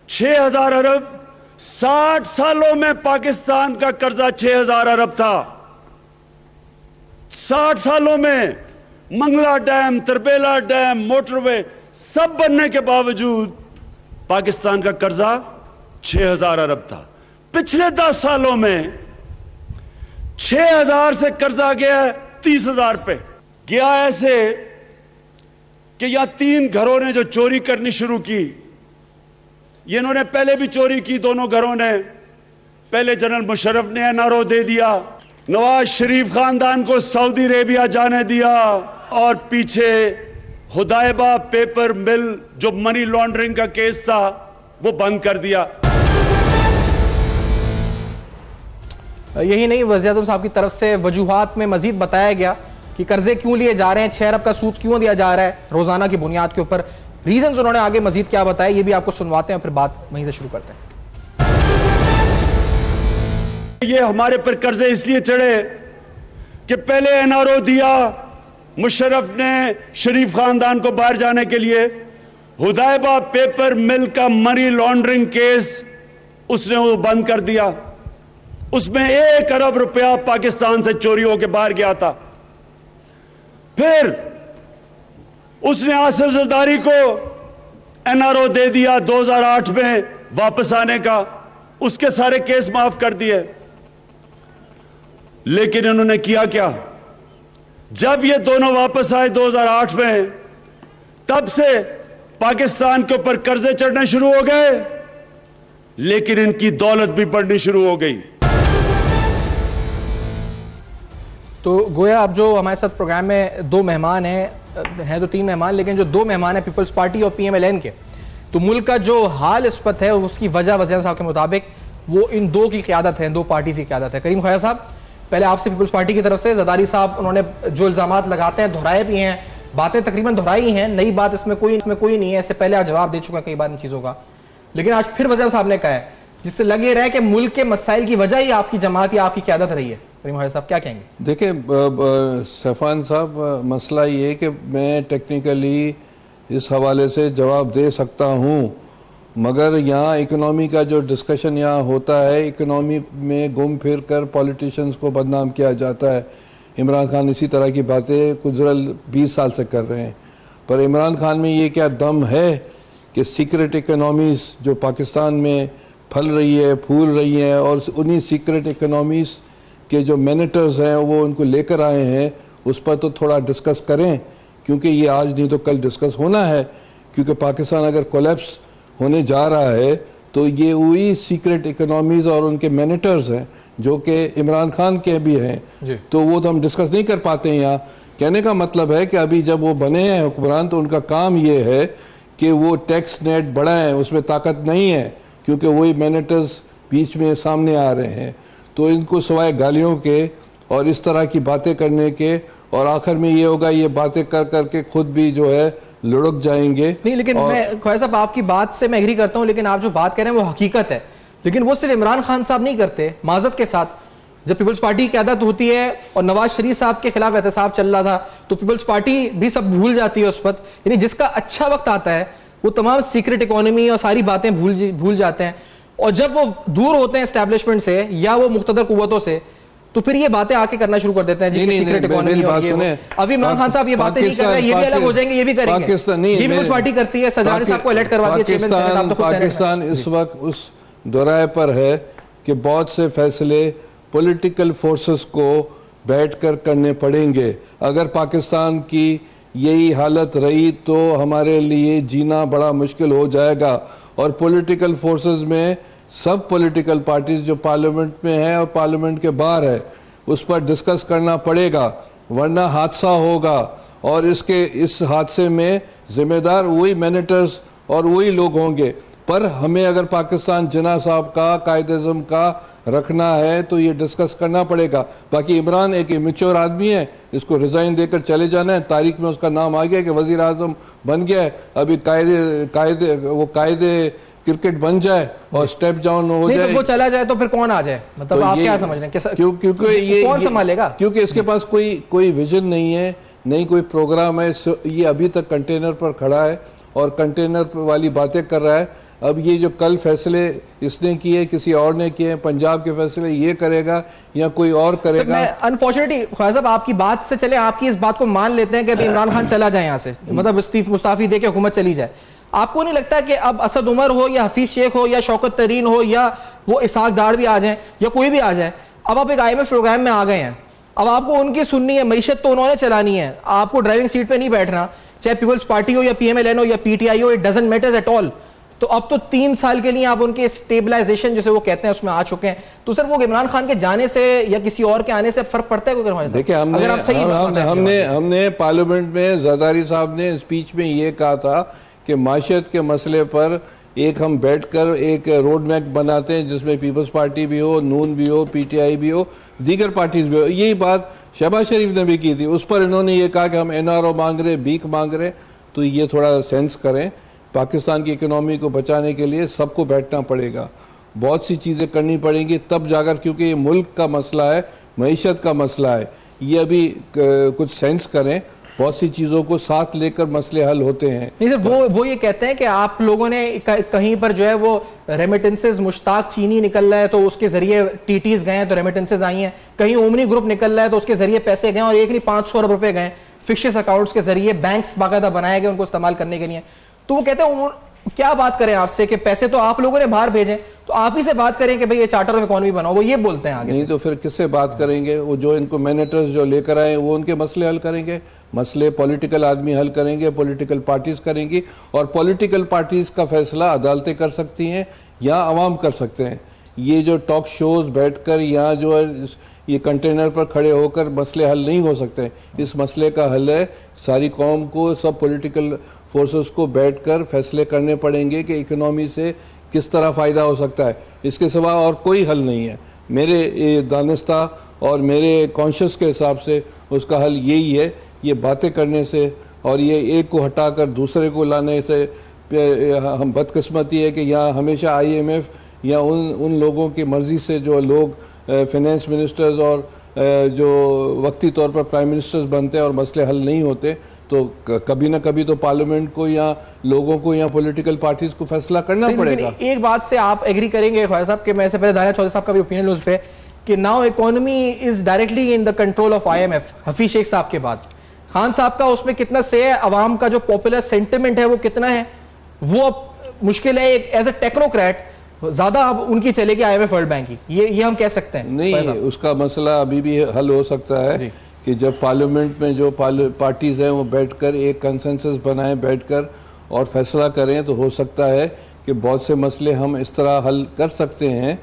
6,000 अरब 60 सालों में पाकिस्तान का कर्जा 6,000 अरब था। 60 सालों में Mangla dam, Tarbela dam, motorway सब बनने के बावजूद पाकिस्तान का कर्जा 6,000 अरब था। पिछले 10 सालों में 6,000 से कर्जा गया 30,000 पे गया। ऐसे कि यहां 3 घरों ने जो चोरी करनी शुरू की, ये इन्होंने पहले भी चोरी की, दोनों घरों ने। पहले जनरल मुशर्रफ ने एनआरओ दे दिया, नवाज शरीफ खानदान को सऊदी अरेबिया जाने दिया और पीछे हुदैबा पेपर मिल जो मनी लॉन्ड्रिंग का केस था वो बंद कर दिया। यही नहीं, वज़ीर-ए-आज़म साहब की तरफ से वजूहात में मजीद बताया गया कि कर्जे क्यों लिए जा रहे हैं, 6 अरब का सूद क्यों दिया जा रहा है रोजाना की बुनियाद के ऊपर। रीजंस उन्होंने आगे मजीद क्या बताया ये भी आपको सुनवाते हैं, फिर बात वहीं से शुरू करते हैं। ये हमारे पर कर्जे इसलिए चढ़े कि पहले एनआरओ दिया मुशर्रफ ने शरीफ खानदान को बाहर जाने के लिए, हुदैबा पेपर मिल का मनी लॉन्ड्रिंग केस उसने वो बंद कर दिया, उसमें 1 अरब रुपया पाकिस्तान से चोरी होकर बाहर गया था। फिर उसने आसिफ जरदारी को एनआरओ दे दिया 2008 में वापस आने का, उसके सारे केस माफ कर दिए। लेकिन इन्होंने किया क्या, जब ये दोनों वापस आए 2008 में, तब से पाकिस्तान के ऊपर कर्जे चढ़ने शुरू हो गए, लेकिन इनकी दौलत भी बढ़नी शुरू हो गई। तो गोया अब जो हमारे साथ प्रोग्राम में 2 मेहमान हैं तो 3 मेहमान, लेकिन जो 2 मेहमान हैं पीपल्स पार्टी और PMLN के, तो मुल्क का जो हाल इस वक्त है उसकी वजह वज़ीर साहब के मुताबिक वो इन 2 की क़यादत है, 2 पार्टी की क़यादत है। करीम ख्वाजा साहब, पहले आपसे पीपल्स पार्टी की तरफ से, जरदारी साहब उन्होंने जो इल्ज़ामात लगाते हैं दोहराए भी हैं, बातें तकरीबन दोहराई हैं, नई बात इसमें कोई नहीं है, इससे पहले आप जवाब दे चुके हैं कई बार इन चीज़ों का, लेकिन आज फिर वज़ीर साहब ने कहा है जिससे लग ये रहा है कि मुल्क के मसाइल की वजह ही आपकी जमात या आपकी क़यादत रही है। करीम ख्वाजा साहब क्या कहेंगे? देखिए सैफान साहब, मसला ये कि मैं टेक्निकली इस हवाले से जवाब दे सकता हूँ, मगर यहाँ इकोनॉमी का जो डिस्कशन यहाँ होता है, इकोनॉमी में घूम फिर कर पॉलिटिशियंस को बदनाम किया जाता है। इमरान खान इसी तरह की बातें गुज़रल 20 साल से कर रहे हैं, पर इमरान खान में ये क्या दम है कि सीक्रेट इकोनॉमीज़ जो पाकिस्तान में फल रही है, फूल रही हैं, और उन्हीं सीक्रेट इकोनॉमीज़ के जो मैनेटर्स हैं वो उनको लेकर आए हैं, उस पर तो थोड़ा डिस्कस करें, क्योंकि ये आज नहीं तो कल डिस्कस होना है। क्योंकि पाकिस्तान अगर कोलैप्स होने जा रहा है तो ये वही सीक्रेट इकोनॉमीज़ और उनके मैनेटर्स हैं जो कि इमरान खान के भी हैं, तो वो तो हम डिस्कस नहीं कर पाते हैं यहाँ। कहने का मतलब है कि अभी जब वो बने हैं हुक्मरान तो उनका काम ये है कि वो टैक्स नेट बढ़ाएं, उसमें ताकत नहीं है क्योंकि वही मैनेटर्स बीच में सामने आ रहे हैं। तो इनको सिवाय गालियों के और इस तरह की बातें करने के, और आखिर में ये होगा ये बातें कर करके खुद भी जो है लुढ़क जाएंगे। नहीं, लेकिन मैं ख्वाजा साहब आपकी बात से मैं एग्री करता हूं, लेकिन आप जो बात कर रहे हैं वो हकीकत है, लेकिन वो सिर्फ इमरान खान साहब नहीं करते। माजरत के साथ जब पीपल्स पार्टी की आदत होती है और नवाज शरीफ साहब के खिलाफ एहतसाब चल रहा था तो पीपल्स पार्टी भी सब भूल जाती है उस वक्त, यानी जिसका अच्छा वक्त आता है वो तमाम सीक्रेट इकोनॉमी और सारी बातें भूल जाते हैं, और जब वो दूर होते हैं एस्टैब्लिशमेंट से या वो मुख्तदर कुव्वतों से तो फिर ये बातें आके करना शुरू कर देते हैं। सीक्रेट इकोनॉमी अभी इमरान खान साहब ये बातें नहीं कर रहे, ये भी अलग हो जाएंगे, ये भी करेंगे। ये पीपल्स पार्टी करती है, सजानी साहब को अलर्ट करवा दिया। पाकिस्तान इस वक्त उस दोराए पर है कि बहुत से फैसले पॉलिटिकल फोर्सेस को बैठकर करने पड़ेंगे। अगर पाकिस्तान की यही हालत रही तो हमारे लिए जीना बड़ा मुश्किल हो जाएगा, और पॉलिटिकल फोर्सेस में सब पॉलिटिकल पार्टीज जो पार्लियामेंट में है और पार्लियामेंट के बाहर है उस पर डिस्कस करना पड़ेगा, वरना हादसा होगा, और इस हादसे में जिम्मेदार वही मैनेटर्स और वही लोग होंगे। पर हमें अगर पाकिस्तान जिन्ना साहब का कायदे-ए-आज़म का रखना है तो ये डिस्कस करना पड़ेगा। बाकी इमरान एक इमेच्योर आदमी है, इसको रिजाइन देकर चले जाना है। तारीख में उसका नाम आ गया कि वजीर आजम बन गया है, अभी कायदे क्रिकेट बन जाए और स्टेप डाउन हो जाए, तो वो चला जाए तो फिर कौन आ जाए, मतलब आप क्या समझ रहे हैं? क्योंकि ये कौन संभालेगा? क्योंकि इसके पास कोई विजन नहीं है, नहीं कोई प्रोग्राम है। ये अभी तक कंटेनर पर खड़ा है और कंटेनर वाली बातें कर रहा है। अब ये जो कल फैसले इसने किए, किसी और ने किए, पंजाब के फैसले ये करेगा या कोई और करेगा। अनफॉर्चुनेटली ख्वाजा साहब आपकी बात से चले, आपकी इस बात को मान लेते हैं कि अभी इमरान खान चला जाए यहाँ से, मतलब मुस्ताफी दे के हुकूमत चली जाए। आपको नहीं लगता कि अब असद उमर हो या हफीज शेख हो या शौकत तरीन हो या वो इसाक दार भी आ जाए या कोई भी आ जाए, अब आप एक IMF प्रोग्राम में आ गए हैं, अब आपको उनकी सुननी है, मईशत तो उन्होंने चलानी है, आपको ड्राइविंग सीट पे नहीं बैठना, चाहे पीपल्स पार्टी हो या PMLN हो या PTI हो, it doesn't matters at all. तो अब तो 3 साल के लिए आप उनके स्टेबलाइजेशन जैसे वो कहते हैं उसमें आ चुके हैं, तो सर वो इमरान खान के जाने से या किसी और के आने से फर्क पड़ता है कोई? देखिए, हमने पार्लियामेंट में जरदारी साहब ने स्पीच में ये कहा था कि माशियत के मसले पर एक हम बैठकर एक रोड मैप बनाते हैं जिसमें पीपल्स पार्टी भी हो, नून भी हो, पीटीआई भी हो, दीगर पार्टीज भी हो। यही बात शहबाज शरीफ ने भी की थी। उस पर इन्होंने ये कहा कि हम एनआरओ मांग रहे, भीख मांग रहे। तो ये थोड़ा सेंस करें, पाकिस्तान की इकोनॉमी को बचाने के लिए सबको बैठना पड़ेगा, बहुत सी चीज़ें करनी पड़ेंगी तब जाकर, क्योंकि ये मुल्क का मसला है, मईशत का मसला है। ये अभी कुछ सेंस करें, बहुत सी चीज़ों को साथ लेकर मसले हल होते हैं। नहीं सर, वो ये कहते हैं कि आप लोगों ने कहीं पर जो है वो रेमिटेंसेज, मुश्ताक चीनी निकल रहा है तो उसके जरिए टीटीज गए हैं तो रेमिटेंसेज आई हैं, कहीं ओमनी ग्रुप निकल रहा है तो उसके जरिए पैसे गए, और एक नहीं 500 अरब रुपए गए फिक्सेस अकाउंट्स के जरिए, बैंक्स बाकायदा बनाए गए उनको इस्तेमाल करने के लिए। तो वो कहते हैं क्या बात करें आपसे कि पैसे तो आप लोगों ने बाहर भेजे, तो आप ही से बात करें कि भाई ये चार्टर ऑफ इकोनॉमी बनाओ, वो ये बोलते हैं आगे। नहीं तो फिर किससे बात करेंगे? वो जो इनको मैनेटर्स जो लेकर आए वो उनके मसले हल करेंगे, मसले पॉलिटिकल आदमी हल करेंगे, पॉलिटिकल पार्टीज करेंगी, और पॉलिटिकल पार्टीज का फैसला अदालतें कर सकती हैं या अवाम कर सकते हैं। ये जो टॉक शोज बैठकर या जो ये कंटेनर पर खड़े होकर मसले हल नहीं हो सकते। इस मसले का हल है सारी कौम को, सब पॉलिटिकल फोर्सेस को बैठकर फैसले करने पड़ेंगे कि इकोनॉमी से किस तरह फ़ायदा हो सकता है। इसके सिवा और कोई हल नहीं है मेरे दानिस्ता और मेरे कॉन्शियस के हिसाब से। उसका हल यही है, ये बातें करने से और ये एक को हटाकर दूसरे को लाने से। हम बदकिस्मती है कि यहाँ हमेशा IMF या उन लोगों की मर्ज़ी से जो लोग फाइनेंस मिनिस्टर्स और जो वक्ती तौर पर प्राइम मिनिस्टर्स बनते हैं और मसले हल नहीं होते, तो कभी ना कभी तो पार्लियामेंट को या लोगों को या पॉलिटिकल पार्टीज को फैसला करना पड़ेगा। एक बात से आप एग्री करेंगे ख्वाजा साहब कि मैं इससे पहले दानिया चौधरी साहब का भी ओपिनियन उस पे कि now economy is directly in the control of IMF। Hafeez Shaikh sahab के बाद खान साहब का उसमें कितना से है, अवाम का जो पॉपुलर सेंटिमेंट है वो कितना है, वो मुश्किल है। एज अ टेक्नोक्रेट ज्यादा अब उनकी चलेगी IMF वर्ल्ड बैंक की, ये हम कह सकते हैं। नहीं, उसका मसला अभी भी हल हो सकता है कि जब पार्लियामेंट में जो पार्टीज हैं वो बैठकर एक कंसेंसस बनाएं बैठकर और फैसला करें, तो हो सकता है कि बहुत से मसले हम इस तरह हल कर सकते हैं।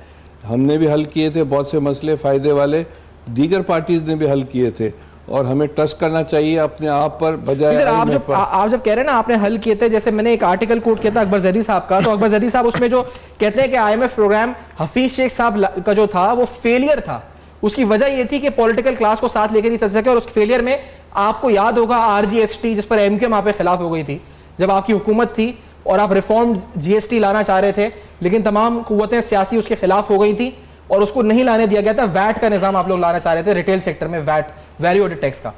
हमने भी हल किए थे बहुत से मसले फ़ायदे वाले, दीगर पार्टीज ने भी हल किए थे, और हमें ट्रस्ट करना चाहिए अपने आप पर बजाय। आप जब कह रहे हैं ना आपने हल किए थे, जैसे मैंने एक आर्टिकल कोट किया था अकबर जैदी साहब का, तो अकबर जैदी साहब उसमें जो कहते हैं कि IMF प्रोग्राम हफीज शेख साहब का जो था वो फेलियर था। उसकी वजह ये थी कि पॉलिटिकल क्लास को साथ लेकर नहीं चल सके, और उस फेलियर में आपको याद होगा RGST जिस पर MK वहां पे खिलाफ हो गई थी जब आपकी हुकूमत थी, और आप रिफॉर्म GST लाना चाह रहे थे, लेकिन तमाम कुव्वतें सियासी उसके खिलाफ हो गई थी और उसको नहीं लाने दिया गया था। वैट का निजाम आप लोग लाना चाह रहे थे रिटेल सेक्टर में, वैट वैल्यू एडेड टैक्स का,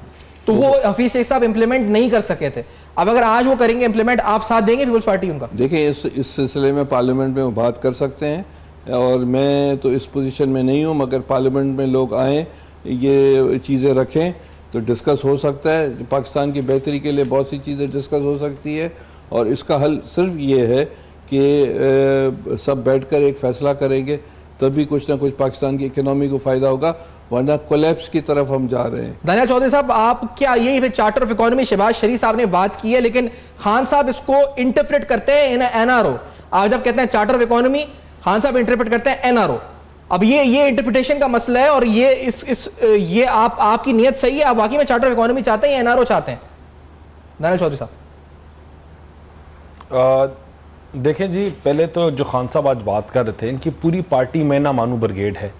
तो वो हफीज शेख साहब इंप्लीमेंट नहीं कर सके थे। अब अगर आज वो करेंगे इंप्लीमेंट, आप साथ देंगे पीपल्स पार्टी उनका? देखिए, इस सिलसिले में पार्लियामेंट में वो बात कर सकते हैं, और मैं तो इस पोजीशन में नहीं हूँ, मगर पार्लियामेंट में लोग आएँ, ये चीज़ें रखें तो डिस्कस हो सकता है। पाकिस्तान की बेहतरी के लिए बहुत सी चीज़ें डिस्कस हो सकती है, और इसका हल सिर्फ ये है कि सब बैठकर एक फ़ैसला करेंगे, तभी कुछ ना कुछ पाकिस्तान की इकोनॉमी को फ़ायदा होगा, वरना कोलैप्स की तरफ हम जा रहे हैं। दानिया चौधरी साहब, आप क्या यही फिर चार्टर ऑफ इकोनॉमी शहबाज शरीफ साहब ने बात की है, लेकिन खान साहब इसको इंटरप्रेट करते हैं इन NRO। आप जब कहते हैं चार्टर ऑफ इकोनॉमी, खान साहब इंटरप्रेट करते हैं NRO। अब ये इंटरप्रिटेशन का मसला है, और ये आपकी नीयत सही है, आप वाकई में चार्टर ऑफ इकोनॉमी चाहते हैं या NRO चाहते हैं? दानिया चौधरी साहब देखें जी, पहले तो जो खान साहब आज बात कर रहे थे, इनकी पूरी पार्टी मैं ना मानू ब्रिगेड है।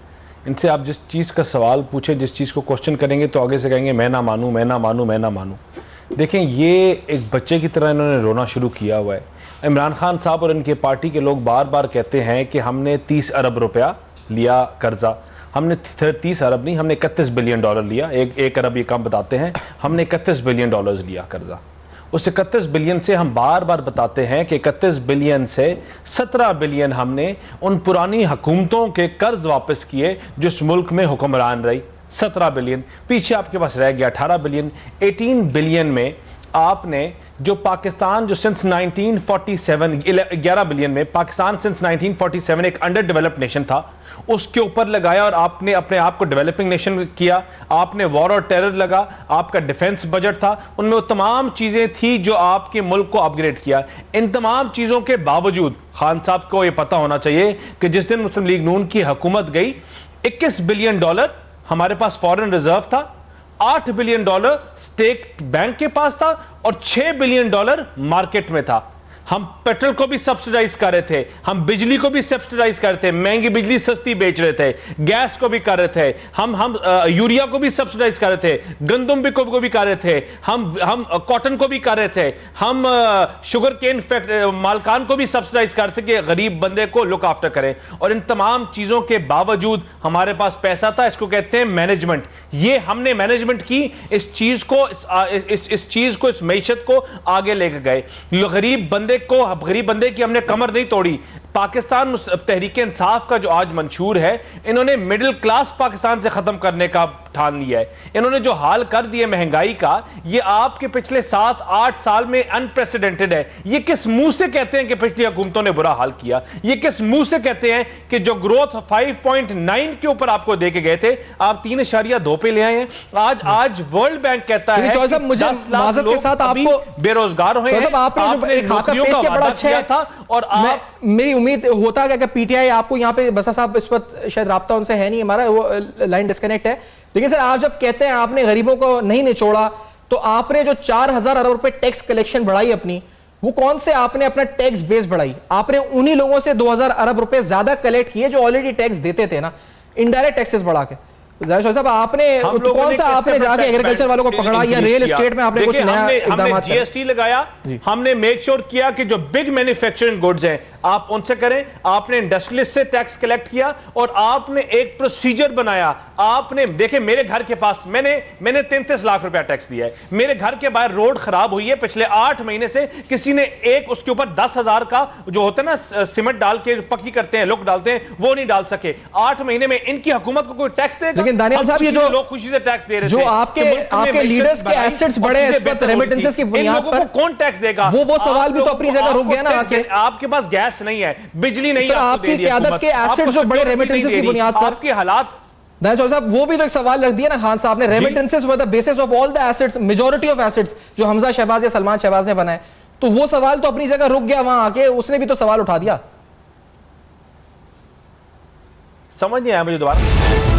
इनसे आप जिस चीज़ का सवाल पूछे, जिस चीज़ को क्वेश्चन करेंगे, तो आगे से कहेंगे मैं ना मानू, मैं ना मानू, मैं ना मानू। देखें, ये एक बच्चे की तरह इन्होंने रोना शुरू किया हुआ है। इमरान खान साहब और इनके पार्टी के लोग बार बार कहते हैं कि हमने 30 अरब रुपया लिया कर्जा। हमने 30 अरब नहीं, हमने 31 बिलियन डॉलर लिया। एक अरब ये कम बताते हैं, हमने 31 बिलियन डॉलर लिया कर्जा। उस 31 बिलियन से हम बार बार बताते हैं कि 31 बिलियन से 17 बिलियन हमने उन पुरानी हुकूमतों के कर्ज वापस किए जो इस मुल्क में हुक्मरान रही। 17 बिलियन पीछे आपके पास रह गया 18 बिलियन। 18 बिलियन में आपने जो पाकिस्तान जो सिंस 1947 11 बिलियन में पाकिस्तान सिंस 1947 एक अंडर डेवलप्ड नेशन था, उसके ऊपर लगाया और आपने अपने आप को डेवलपिंग नेशन किया। आपने वॉर और टेरर लगा, आपका डिफेंस बजट था, उनमें वो तमाम चीजें थी जो आपके मुल्क को अपग्रेड किया। इन तमाम चीजों के बावजूद खान साहब को यह पता होना चाहिए कि जिस दिन मुस्लिम लीग नून की हुकूमत गई, 21 बिलियन डॉलर हमारे पास फॉरेन रिजर्व था, 8 बिलियन डॉलर स्टेट बैंक के पास था और 6 बिलियन डॉलर मार्केट में था। हम पेट्रोल को भी सब्सिडाइज कर रहे थे, हम बिजली को भी सब्सिडाइज कर रहे थे, महंगी बिजली सस्ती बेच रहे थे, गैस को भी कर रहे थे, हम यूरिया को भी सब्सिडाइज कर रहे थे, गंदम को भी कर रहे थे, हम कॉटन को भी कर रहे थे, हम शुगर केन मालकान को भी सब्सिडाइज कर रहे थे कि गरीब बंदे को लुक आफ्टर करें। और इन तमाम चीजों के बावजूद हमारे पास पैसा था, इसको कहते हैं मैनेजमेंट। ये हमने मैनेजमेंट की, इस चीज को इस मैशत को आगे लेके गए। गरीब बंदे की हमने कमर नहीं तोड़ी। पाकिस्तान तहरीक इंसाफ का जो आज मंशूर है, इन्होंने मिडिल क्लास पाकिस्तान से खत्म करने का ठान लिया है। इन्होंने जो हाल कर दिया महंगाई का, ये आपके पिछले 7-8 साल में अनप्रेसिडेंटेड है। ये किस मुंह से कहते हैं कि पिछली हुकूमतों ने बुरा हाल किया? ये किस मुंह से कहते हैं कि जो ग्रोथ 5.9 के ऊपर आपको देके गए थे, आप 3.2 पे ले आए हैं? आज वर्ल्ड बैंक कहता है कि मुझे 10 लाख के साथ आपको बेरोजगार हुए हैं। आपने नौकरियों का वादा किया था और मेरी उम्मीद होता है कि पीटीआई आपको यहाँ पे बसा साहब इस वक्त शायद राब्ता उनसे है नहीं, हमारा वो लाइन डिस्कनेक्ट है। लेकिन सर, आप जब कहते हैं आपने गरीबों को नहीं निचोड़ा, तो आपने जो 4,000 अरब रुपए टैक्स कलेक्शन बढ़ाई अपनी, वो कौन से आपने अपना टैक्स बेस बढ़ाई? आपने उन्हीं लोगों से 2,000 अरब रुपए ज्यादा कलेक्ट किए जो ऑलरेडी टैक्स देते थे ना, इनडायरेक्ट टैक्सेस बढ़ा के। साहब, आपने कौन सा आपने जाके एग्रीकल्चर वालों को पकड़ा या रियल एस्टेट में आपने कुछ नया इक़दाम? जीएसटी लगाया, हमने मेक श्योर किया कि जो बिग मैन्युफैक्चरिंग गुड्स हैं आप उनसे करें। आपने इंडस्ट्रियलिस्ट से टैक्स कलेक्ट किया और आपने एक प्रोसीजर बनाया। आपने देखे, मेरे घर के पास मैंने 33 लाख रुपया टैक्स दिया है। मेरे घर के बाहर रोड खराब हुई है पिछले 8 महीने से, किसी ने एक उसके ऊपर 10,000 का जो होता है ना सीमेंट डाल के पक्की करते हैं, लुक डालते हैं, वो नहीं डाल सके। 8 महीने में इनकी हुकूमत को कोई टैक्स देगा? लेकिन दानियाल साहब, ये जो लोग खुशी से टैक्स दे रहे जो आपके लीडर्स के एसेट्स बढ़े हैं इस वक्त रेमिटेंसेस की बुनियाद पर, कौन टैक्स देगा? वो सवाल भी तो अपनी जगह रुक गया ना। आपके पास गैस नहीं है, बिजली नहीं है, आपकी क़यादत के एसेट्स जो बड़े रेमिटेंसेस की बुनियाद पर, आपके हालात साहब, वो भी तो एक सवाल रख दिया ना खान साहब ने। Remittances were the basis of all the assets, majority of assets जो हमजा शहबाज या सलमान शहबाज ने बनाए, तो वो सवाल तो अपनी जगह रुक गया वहां आके, उसने भी तो सवाल उठा दिया। समझ नहीं आया मुझे दोबारा।